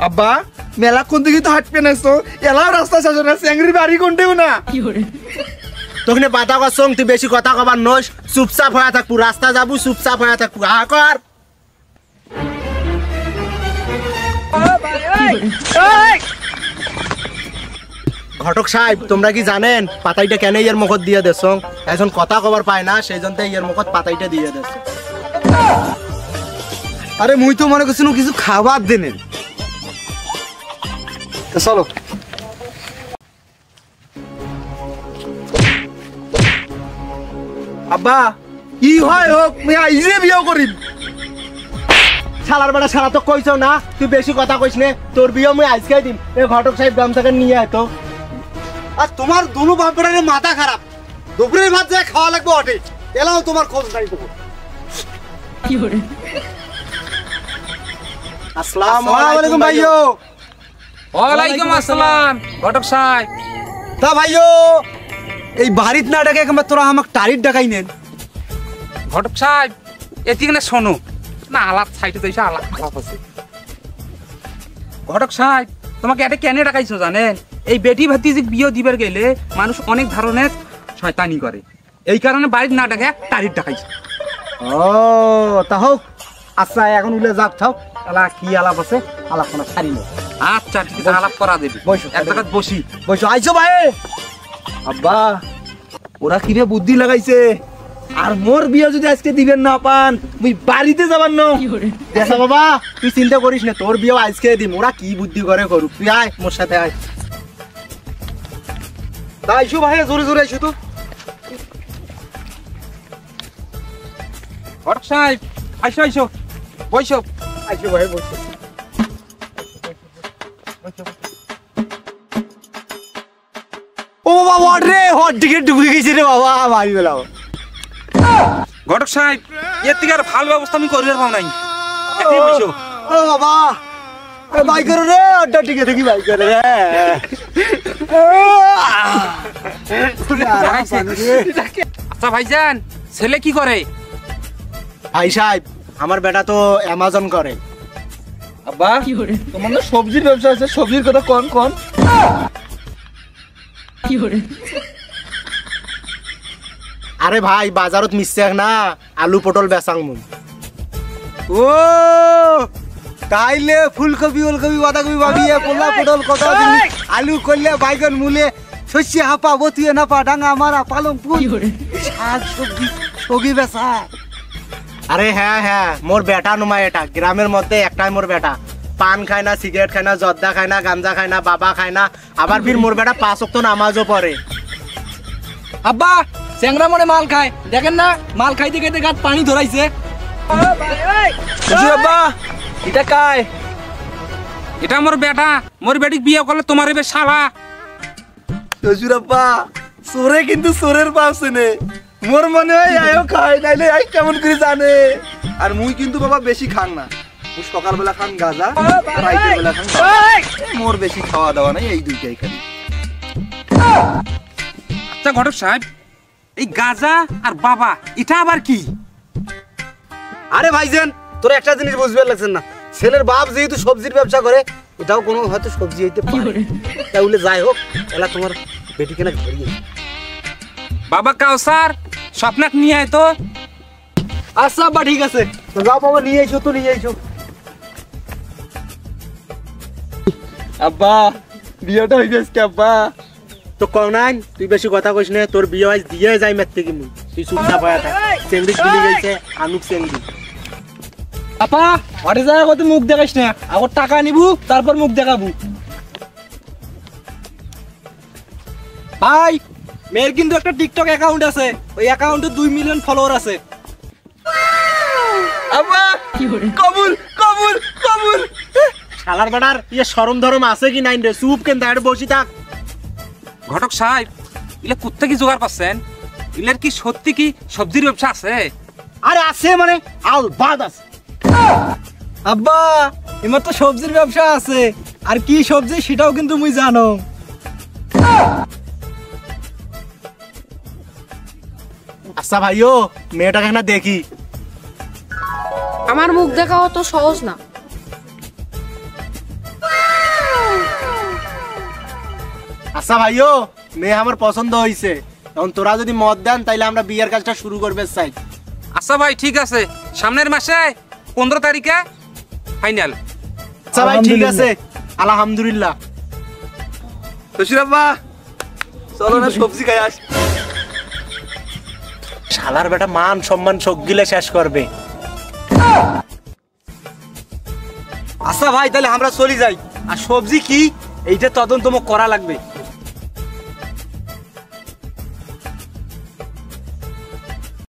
আব্বা মেলা কোন দিকে তো হাঁটবে না তো এলাও রাস্তা শেষ না চেংড়ির বাড়ি কোনটেও না তোকে বাধা করছ তুই বেশি কথা কবার নস চুপচাপ হয়ে থাকবো রাস্তা যাবো চুপচাপ হয়ে থাকবো হা কর ঘটক সাহেব তোমরা কি জানেন পাতাইটা কেন এর মুখত দিয়ে দেছ এখন কথা কবার পায় না সেই জন্য এর মুখত পাতাইটা দিয়ে দেছ আরে মুই তো মনে করছি কিছু খাবার দেনেন চলো আব্বা ই হয় হোক মুই আইজে বিয়ে করিম শালার বেটা শালা তো কইছো না তুই বেশি কথা কইস নে তোর বিয়ে মুই আজকে দিম এ ঘটক সাহেব গ্রাম থেকে নিয়ে আয় তো আর তোমার দুনো বাপের মাথা খারাপ দুপুরের ভাত যা খাওয়া লাগবে ওঠে এলাও তোমার খোঁজ নাই দেবো আসসালামু আলাইকুম ভাইও ওয়ালাইকুম আসসালাম ঘটক সাহেব তা ভাইও এই বাড়িত না ডাকে একবার তোরা আমাকে টারির ডাকাই নেন ঘটক সাহেব এদিকে না শোনো না আলাপ সাইডে যাইছে আলাপ আছে ঘটক সাহেব তোমাকে এটা কেন ডাকাইছো জানেন এই বেটি ভাতিজি বিয়ে দিবার গেলে মানুষ অনেক ধরনের শয়তানি করে এই কারণে বাড়ির না ডাকে টারির ডাকাইছে ও তা হোক আচ্ছা এখন উলে যাক থাও আলা কি আলাপ আছে আলাপ কোনো ছাড়ি না আচ্ছা ঠিক আছে আলাপ করা দেবে বসো এক জায়গায় বসি বসো আইছো ভাই আব্বা ওরা কিরে বুদ্ধি লাগাইছে আর মোর বিয়ে যদি আজকে দিবেন না পান তুই বাড়িতে যাবার না দেখা বাবা তুই চিন্তা করিস না তোর বিয়ে আজকে দিম ওরা কি বুদ্ধি করে করুক তুই আয় মোর সাথে আয় তা আইসো ভাই জোরে জোরে আইসো তো ঘটক সাহেব আইসো আইসো বসো আইসো ভাই বসো ও বাবা রে হট দিকে ডুবে গেছে রে বাবা মারি বেলাও ঘটক সাহেব এর থেকে আর ভালো ব্যবস্থা আমি করিবার পাও নাই একদিন বসো ও বাবা এ ভাই করো রে হটটা টিকে থাকি ভাই করে রে আচ্ছা ভাইজান ছেলে কি করে ভাই সাহেব আমার বেটা তো অ্যামাজন করে আব্বা তোমার না সবজির ব্যবসা আছে সবজির কথা কোন কোন আরে ভাই বাজারত মিশছে না আলু পটল বেচাং মুই ও তাইলে ফুলকপি ওলকপি বাঁধাকপি ভাবিয়ে পোলা পটল কত আলু করলে বাইগন মূলে শস্য হাপা বতিয়ে নাপা ডাঙা মারা পালং ফুল শাক সবজি সবজি বেচা আরে হ্যাঁ হ্যাঁ মোর বেটা নুমা এটা গ্রামের মধ্যে একটাই মোর বেটা পান খায় না সিগারেট খায় না জর্দা খায় না গাঞ্জা খায় না বাবা খায় না আবার ফির মোর বেটা 5 ওয়াক্ত নামাজও পড়ে আব্বা চ্যাংরা মনে মাল খায় দেখেন না মাল খাইতে খাইতে গাত পানি ধরাইছে আব্বা এটা কায় এটা মোর বেটা মোর বেটিক বিয়ে করলে তোমার এবে শালা শ্বশুর আব্বা সোরে কিন্তু সোরের পাশে নে মোর মনে হয় আয়ও খায় নাইলে আই কেমন করে জানে আর মুই কিন্তু বাবা বেশি খান না মুই সকালবেলা খান গাজা আর রাতের বেলা খান মোর বেশি খাওয়া দাওয়া নাই এই দুইটাই খালি আচ্ছা ঘটক সাহেব এই গাজা আর বাবা এটা আবার কি আরে ভাইজান তোর একটা জিনিস বুঝবে লাগছেন না ছেলের বাপ যেহেতু সবজির ব্যবসা করে এটাও কোনো হয়তো সবজি হইতে পারে তাহলে যাই হোক এলা তোমার বেটিকে না ধরিয়ে বাবা কাউসার স্বপ্নাক নিয়ে আয় তো আচ্ছা আব্বা ঠিক আছে তো যাও বাবা নিয়ে এসো তো নিয়ে এসো আব্বা বিয়েটা হয়ে গেছে আব্বা তো কও নাই তুই বেশি কথা কইস না তোর বিয়ে আজ দিয়ে যাই মেতে কি মুই তুই চুপচাপ হয়ে থাক চেংড়ি গিলি গেছে আনুক চেংড়ি আপা ঘরে যায় কত মুখ দেখাইস না আগর টাকা নিবু তারপর মুখ দেখাবো ভাই মেয়ের কিন্তু একটা টিকটক অ্যাকাউন্ট আছে ওই অ্যাকাউন্টে 2 মিলিয়ন ফলোয়ার আছে আব্বা কবুল কবুল কবুল শালার বেটার ইয়ে শরম ধরম আছে কি নাই রে চুপ কেন দাঁড়ে বসি থাক ঘটক সাহেব ইলে কোথা কি জোগাড় পাচ্ছেন ইলের কি সত্যি কি সবজির ব্যবসা আছে আরে আছে মানে আল বাদ আছে আব্বা এমার তো সবজির ব্যবসা আছে আর কি সবজি সেটাও কিন্তু মুই জানো আচ্ছা ভাইও মেয়েটাকে না দেখি আমার মুখ দেখা অত সহজ না আচ্ছা ভাইও মেয়ে আমার পছন্দ হয়েছে, এখন তোরা যদি মত দেন তাইলে আমরা বিয়ের কাজটা শুরু করবে চাই। আচ্ছা ভাই ঠিক আছে, সামনের মাসে 15 তারিখে ফাইনাল। আচ্ছা ভাই ঠিক আছে, আলহামদুলিল্লাহ। শ্বশুর আব্বা চলো না সবজি খাই আস। শালার বেটা মান সম্মান সব গিলে শেষ করবে। আচ্ছা ভাই তাহলে আমরা চলে যাই, আর সবজি কি এইটা তদন্ত করা লাগবে।